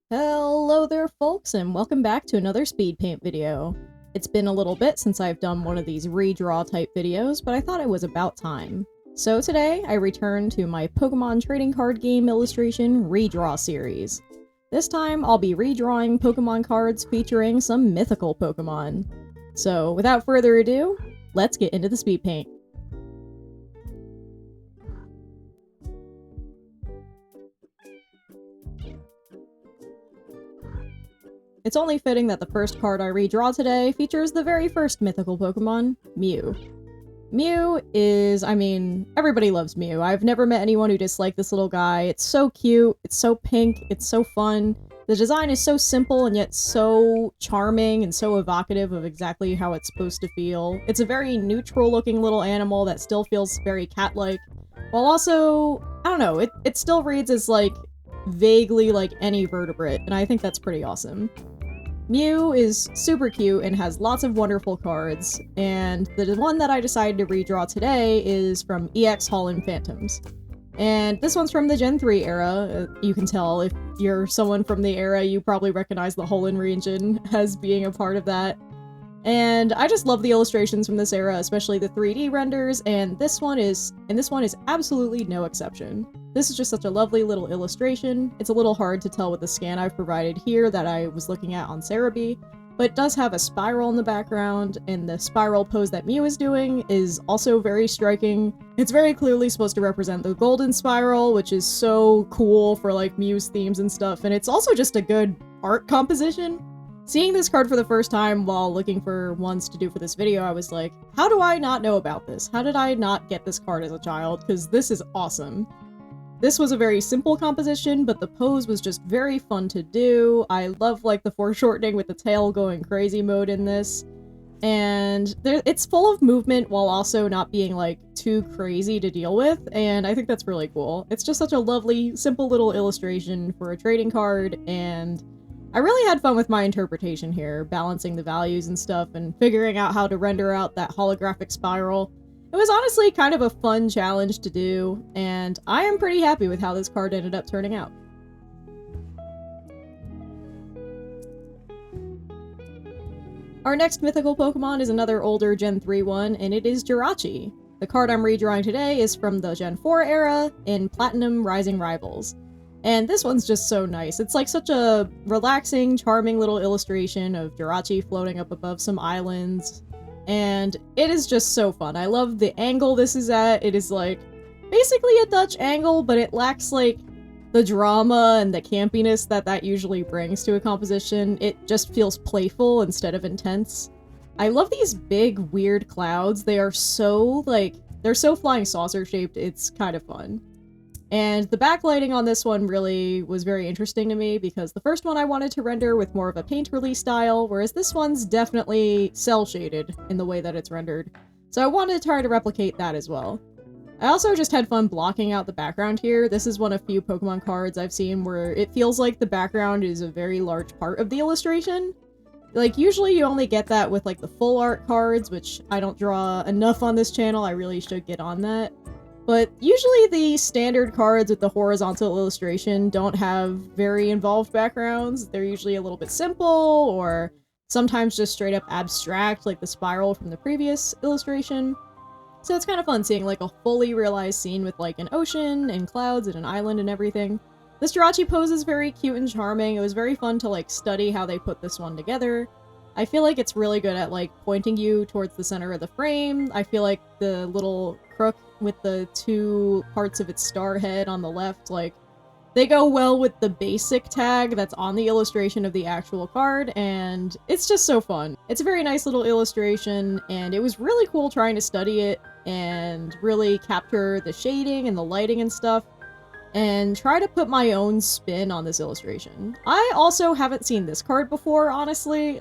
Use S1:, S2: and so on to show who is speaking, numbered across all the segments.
S1: Hello there folks, and welcome back to another speed paint video. It's been a little bit since I've done one of these redraw type videos, but I thought it was about time. So today, I returned to my Pokemon Trading Card Game illustration redraw series. This time, I'll be redrawing Pokemon cards featuring some mythical Pokemon. So without further ado, let's get into the speed paint. It's only fitting that the first card I redraw today features the very first mythical Pokemon, Mew. Mew is, everybody loves Mew. I've never met anyone who disliked this little guy. It's so cute, it's so pink, it's so fun. The design is so simple and yet so charming and so evocative of exactly how it's supposed to feel. It's a very neutral looking little animal that still feels very cat-like, while also, I don't know, it still reads as vaguely like any vertebrate, and I think that's pretty awesome. Mew is super cute and has lots of wonderful cards, and the one that I decided to redraw today is from EX Holland Phantoms. And this one's from the Gen 3 era. You can tell if you're someone from the era, you probably recognize the Holland region as being a part of that. And I just love the illustrations from this era, especially the 3D renders, and this one is absolutely no exception. This is just such a lovely little illustration. It's a little hard to tell with the scan I've provided here that I was looking at on Cerebi, but it does have a spiral in the background, and the spiral pose that Mew is doing is also very striking. It's very clearly supposed to represent the golden spiral, which is so cool for Mew's themes and stuff, and it's also just a good art composition. Seeing this card for the first time while looking for ones to do for this video, I was like, how do I not know about this? How did I not get this card as a child? Because this is awesome. This was a very simple composition, but the pose was just very fun to do. I love the foreshortening with the tail going crazy mode in this. And it's full of movement while also not being too crazy to deal with, and I think that's really cool. It's just such a lovely, simple little illustration for a trading card, and I really had fun with my interpretation here, balancing the values and stuff and figuring out how to render out that holographic spiral. It was honestly kind of a fun challenge to do, and I am pretty happy with how this card ended up turning out. Our next mythical Pokemon is another older Gen 3 one, and it is Jirachi. The card I'm redrawing today is from the Gen 4 era in Platinum Rising Rivals. And this one's just so nice. It's such a relaxing, charming little illustration of Jirachi floating up above some islands. And it is just so fun. I love the angle this is at. It is basically a Dutch angle, but it lacks the drama and the campiness that usually brings to a composition. It just feels playful instead of intense. I love these big, weird clouds. They are so they're so flying saucer shaped. It's kind of fun. And the backlighting on this one really was very interesting to me because the first one I wanted to render with more of a paint release style, whereas this one's definitely cell shaded in the way that it's rendered. So I wanted to try to replicate that as well. I also just had fun blocking out the background here. This is one of few Pokemon cards I've seen where it feels like the background is a very large part of the illustration. Usually you only get that with the full art cards, which I don't draw enough on this channel. I really should get on that. But usually the standard cards with the horizontal illustration don't have very involved backgrounds. They're usually a little bit simple, or sometimes just straight up abstract, like the spiral from the previous illustration. So it's kind of fun seeing a fully realized scene with an ocean and clouds and an island and everything. This Jirachi pose is very cute and charming. It was very fun to study how they put this one together. I feel like it's really good at pointing you towards the center of the frame. I feel like the little crook with the two parts of its star head on the left, they go well with the basic tag that's on the illustration of the actual card, and it's just so fun. It's a very nice little illustration, and it was really cool trying to study it and really capture the shading and the lighting and stuff, and try to put my own spin on this illustration. I also haven't seen this card before, honestly.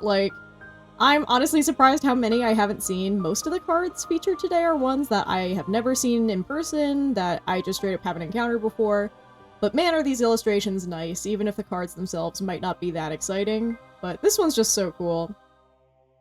S1: I'm honestly surprised how many I haven't seen. Most of the cards featured today are ones that I have never seen in person, that I just straight up haven't encountered before. But man, are these illustrations nice, even if the cards themselves might not be that exciting. But this one's just so cool.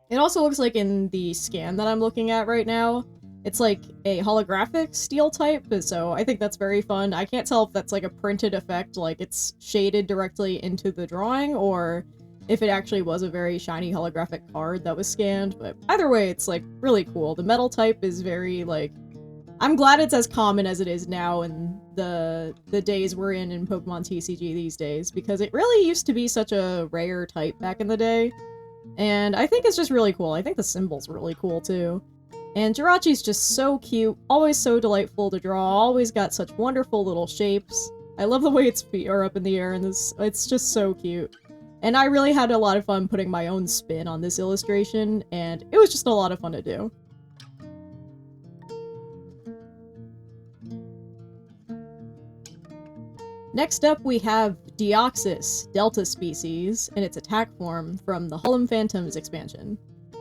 S1: It also looks like in the scan that I'm looking at right now, It's like a holographic steel type, so I think that's very fun. I can't tell if that's like a printed effect, like it's shaded directly into the drawing, or if it actually was a very shiny holographic card that was scanned, but either way, it's like really cool. The metal type is very like, I'm glad it's as common as it is now in the days we're in Pokemon TCG these days, because it really used to be such a rare type back in the day, and I think it's just really cool. I think the symbol's really cool too. And Jirachi's just so cute, always so delightful to draw, always got such wonderful little shapes. I love the way its feet are up in the air in this, it's just so cute. And I really had a lot of fun putting my own spin on this illustration, and it was just a lot of fun to do. Next up we have Deoxys, Delta species, and its attack form from the Hullum Phantoms expansion.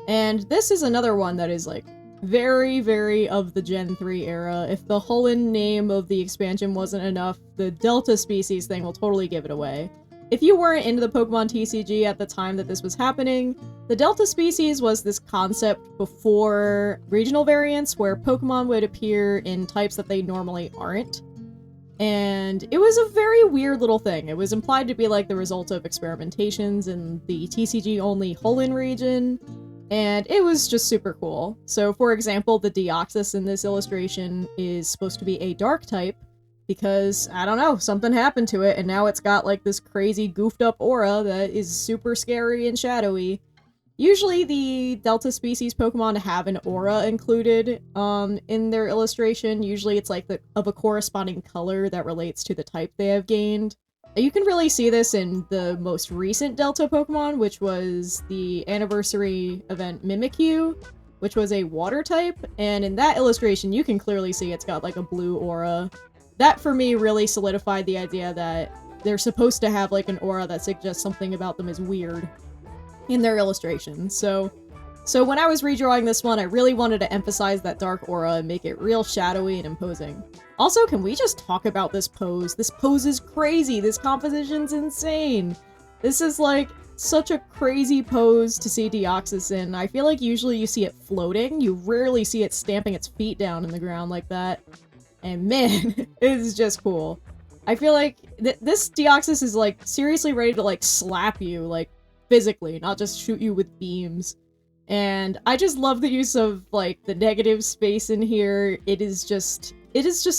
S1: And this is another one that is like very, very of the Gen 3 era. If the Hullum name of the expansion wasn't enough, the Delta species thing will totally give it away. If you weren't into the Pokemon TCG at the time that this was happening, the Delta species was this concept before regional variants where Pokemon would appear in types that they normally aren't. And it was a very weird little thing. It was implied to be like the result of experimentations in the TCG-only Hullum region, and it was just super cool. So, for example, the Deoxys in this illustration is supposed to be a dark type, because, I don't know, something happened to it, and now it's got like this crazy goofed up aura that is super scary and shadowy. Usually the Delta species Pokemon have an aura included in their illustration. Usually it's like of a corresponding color that relates to the type they have gained. You can really see this in the most recent Delta Pokemon, which was the anniversary event Mimikyu, which was a water type, and in that illustration you can clearly see it's got like a blue aura. That for me really solidified the idea that they're supposed to have like an aura that suggests something about them is weird in their illustrations. So when I was redrawing this one, I really wanted to emphasize that dark aura and make it real shadowy and imposing. Also, can we just talk about this pose? This pose is crazy! This composition's insane! This is like such a crazy pose to see Deoxys in. I feel like usually you see it floating, you rarely see it stamping its feet down in the ground like that. And man, it is just cool. I feel like this Deoxys is like seriously ready to like slap you, like physically, not just shoot you with beams. And I just love the use of like the negative space in here. It is just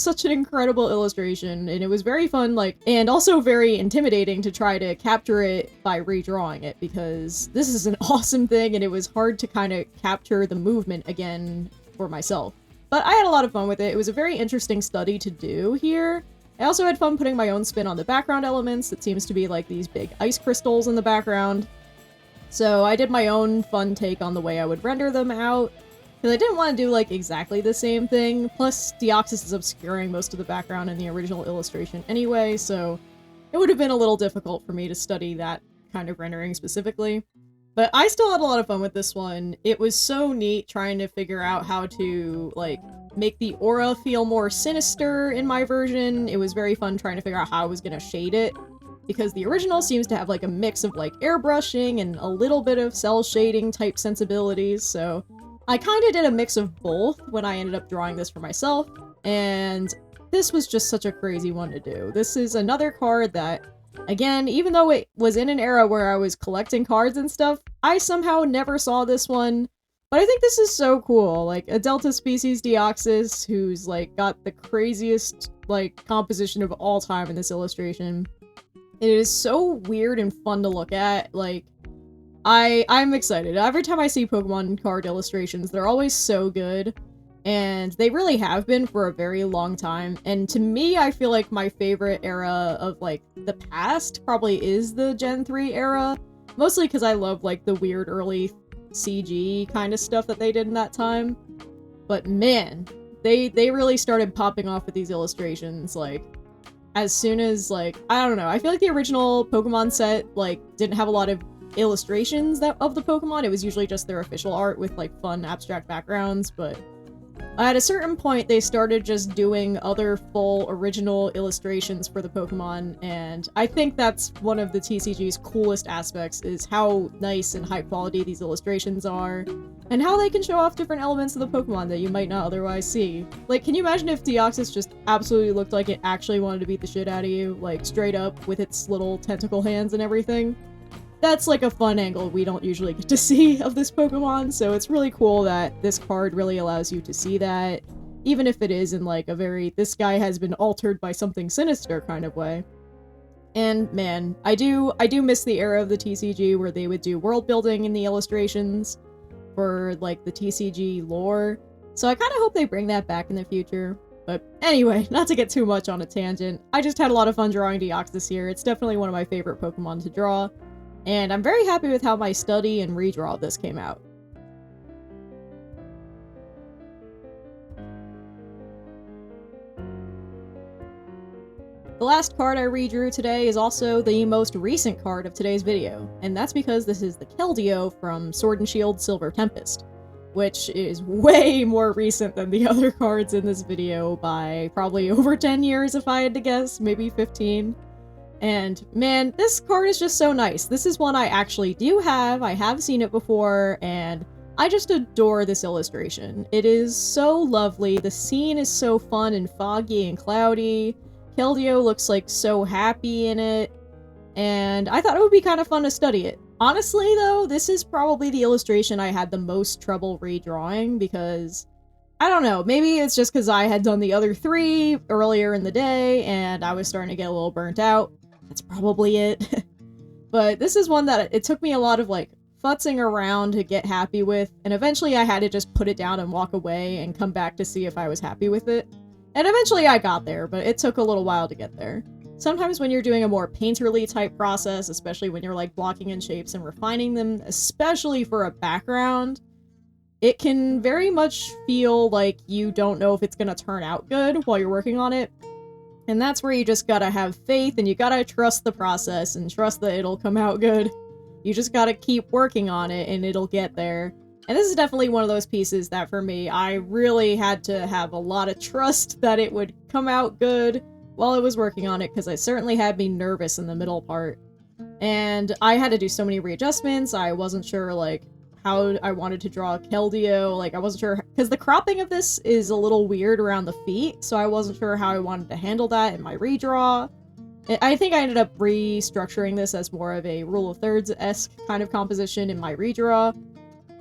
S1: such an incredible illustration, and it was very fun, like, and also very intimidating to try to capture it by redrawing it, because this is an awesome thing and it was hard to kind of capture the movement again for myself. But I had a lot of fun with it. It was a very interesting study to do here. I also had fun putting my own spin on the background elements. It seems to be like these big ice crystals in the background. So I did my own fun take on the way I would render them out, because I didn't want to do like exactly the same thing. Plus, Deoxys is obscuring most of the background in the original illustration anyway, so it would have been a little difficult for me to study that kind of rendering specifically. But I still had a lot of fun with this one. It was so neat trying to figure out how to, like, make the aura feel more sinister in my version. It was very fun trying to figure out how I was going to shade it, because the original seems to have, like, a mix of, like, airbrushing and a little bit of cell shading type sensibilities, so I kind of did a mix of both when I ended up drawing this for myself, and this was just such a crazy one to do. This is another card that, again, even though it was in an era where I was collecting cards and stuff, I somehow never saw this one. But I think this is so cool. Like, a Delta species Deoxys who's, like, got the craziest, like, composition of all time in this illustration. It is so weird and fun to look at. Like, I'm excited. Every time I see Pokemon card illustrations, they're always so good. And they really have been for a very long time. And to me, I feel like my favorite era of, like, the past probably is the Gen 3 era. Mostly because I love, like, the weird early CG kind of stuff that they did in that time. But man, they really started popping off with these illustrations, like, as soon as, like, I don't know, I feel like the original Pokemon set, like, didn't have a lot of illustrations of the Pokemon. It was usually just their official art with, like, fun abstract backgrounds, but At a certain point, they started just doing other full original illustrations for the Pokemon, and I think that's one of the TCG's coolest aspects, is how nice and high quality these illustrations are, and how they can show off different elements of the Pokemon that you might not otherwise see. Like, can you imagine if Deoxys just absolutely looked like it actually wanted to beat the shit out of you, like, straight up, with its little tentacle hands and everything? That's like a fun angle we don't usually get to see of this Pokemon, so it's really cool that this card really allows you to see that, even if it is in like a very, this guy has been altered by something sinister kind of way. And man, I do miss the era of the TCG where they would do world building in the illustrations for like the TCG lore, so I kind of hope they bring that back in the future. But anyway, not to get too much on a tangent, I just had a lot of fun drawing Deoxys here. It's definitely one of my favorite Pokemon to draw. And I'm very happy with how my study and redraw of this came out. The last card I redrew today is also the most recent card of today's video, and that's because this is the Keldeo from Sword and Shield Silver Tempest, which is way more recent than the other cards in this video by probably over 10 years if I had to guess, maybe 15. And man, this card is just so nice. This is one I actually do have. I have seen it before, and I just adore this illustration. It is so lovely. The scene is so fun and foggy and cloudy. Keldeo looks like so happy in it, and I thought it would be kind of fun to study it. Honestly though, this is probably the illustration I had the most trouble redrawing because, I don't know, maybe it's just because I had done the other three earlier in the day and I was starting to get a little burnt out. That's probably it. But this is one that it took me a lot of like futzing around to get happy with, and eventually I had to just put it down and walk away and come back to see if I was happy with it. And eventually I got there, but it took a little while to get there. Sometimes when you're doing a more painterly type process, especially when you're like blocking in shapes and refining them, especially for a background, it can very much feel like you don't know if it's gonna turn out good while you're working on it. And that's where you just gotta have faith and you gotta trust the process and trust that it'll come out good. You just gotta keep working on it and it'll get there. And this is definitely one of those pieces that for me, I really had to have a lot of trust that it would come out good while I was working on it, because it certainly had me nervous in the middle part. And I had to do so many readjustments. I wasn't sure like how I wanted to draw Keldeo. Like I wasn't sure, because the cropping of this is a little weird around the feet, so I wasn't sure how I wanted to handle that in my redraw. I think I ended up restructuring this as more of a rule of thirds-esque kind of composition in my redraw.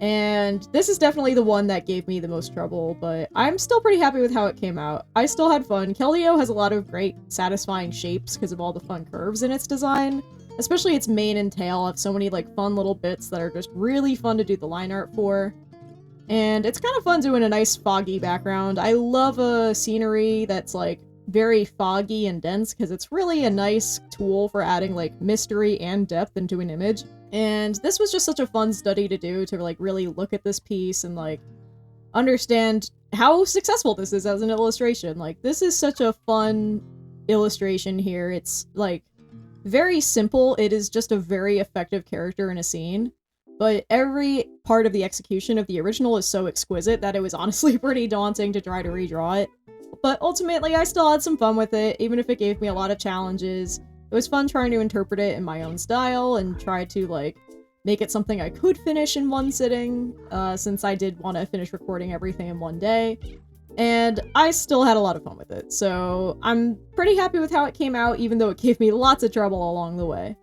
S1: And this is definitely the one that gave me the most trouble, but I'm still pretty happy with how it came out. I still had fun. Keldeo has a lot of great, satisfying shapes because of all the fun curves in its design. Especially its mane and tail have so many like fun little bits that are just really fun to do the line art for. And it's kind of fun doing a nice foggy background. I love a scenery that's like very foggy and dense because it's really a nice tool for adding like mystery and depth into an image. And this was just such a fun study to do, to like really look at this piece and like understand how successful this is as an illustration. Like this is such a fun illustration here. It's like very simple. It is just a very effective character in a scene, but every part of the execution of the original is so exquisite that it was honestly pretty daunting to try to redraw it. But ultimately I still had some fun with it, even if it gave me a lot of challenges. It was fun trying to interpret it in my own style and try to like make it something I could finish in one sitting, since I did want to finish recording everything in one day. And I still had a lot of fun with it, so I'm pretty happy with how it came out, even though it gave me lots of trouble along the way.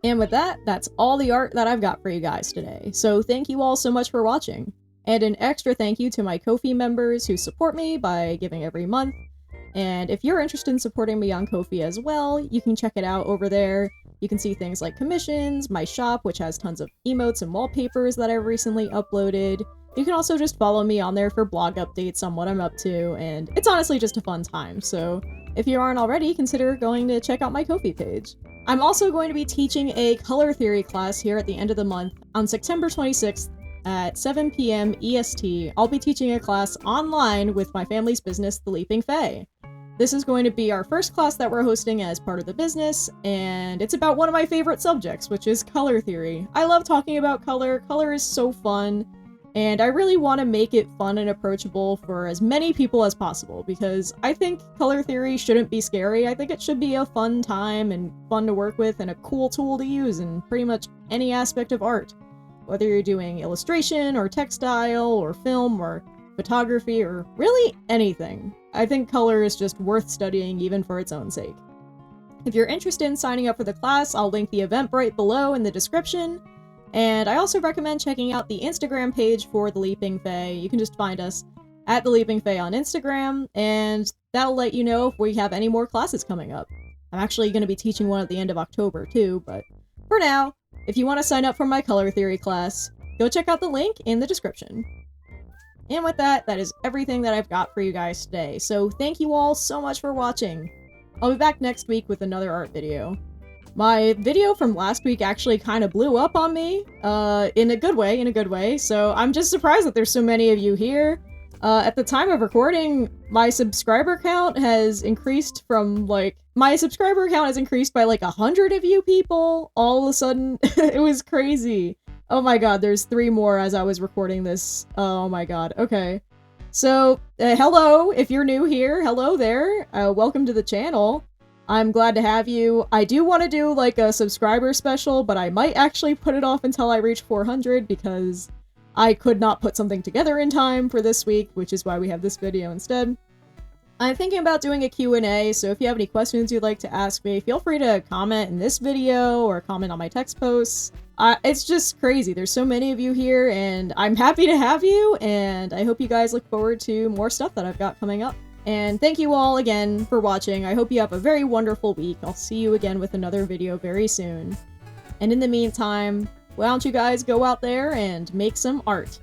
S1: And with that, that's all the art that I've got for you guys today, so thank you all so much for watching. And an extra thank you to my Ko-fi members who support me by giving every month. And if you're interested in supporting me on Ko-fi as well, you can check it out over there. You can see things like commissions, my shop, which has tons of emotes and wallpapers that I've recently uploaded. You can also just follow me on there for blog updates on what I'm up to, and it's honestly just a fun time, so if you aren't already, consider going to check out my Ko-fi page. I'm also going to be teaching a color theory class here at the end of the month on September 26th at 7 p.m. EST. I'll be teaching a class online with my family's business, the Leaping Fae. This is going to be our first class that we're hosting as part of the business, and it's about one of my favorite subjects, which is color theory. I love talking about color. Color is so fun, and I really want to make it fun and approachable for as many people as possible, because I think color theory shouldn't be scary. I think it should be a fun time and fun to work with and a cool tool to use in pretty much any aspect of art. Whether you're doing illustration or textile or film or photography or really anything. I think color is just worth studying even for its own sake. If you're interested in signing up for the class, I'll link the Eventbrite below in the description. And I also recommend checking out the Instagram page for the Leaping Fae. You can just find us at the Leaping Fae on Instagram, and that'll let you know if we have any more classes coming up. I'm actually going to be teaching one at the end of October too, but for now, if you want to sign up for my color theory class, go check out the link in the description. And with that, that is everything that I've got for you guys today, so thank you all so much for watching. I'll be back next week with another art video. My video from last week actually kind of blew up on me, in a good way, so I'm just surprised that there's so many of you here. At the time of recording, my subscriber count has increased from, my subscriber count has increased by 100 of you people all of a sudden. It was crazy. Oh my god, there's 3 more as I was recording this. Oh my god, okay. So, hello, if you're new here, hello there, welcome to the channel. I'm glad to have you. I do want to do, a subscriber special, but I might actually put it off until I reach 400, because I could not put something together in time for this week, which is why we have this video instead. I'm thinking about doing a Q&A, so if you have any questions you'd like to ask me, feel free to comment in this video or comment on my text posts. It's just crazy. There's so many of you here, and I'm happy to have you, and I hope you guys look forward to more stuff that I've got coming up. And thank you all again for watching. I hope you have a very wonderful week. I'll see you again with another video very soon. And in the meantime, why don't you guys go out there and make some art?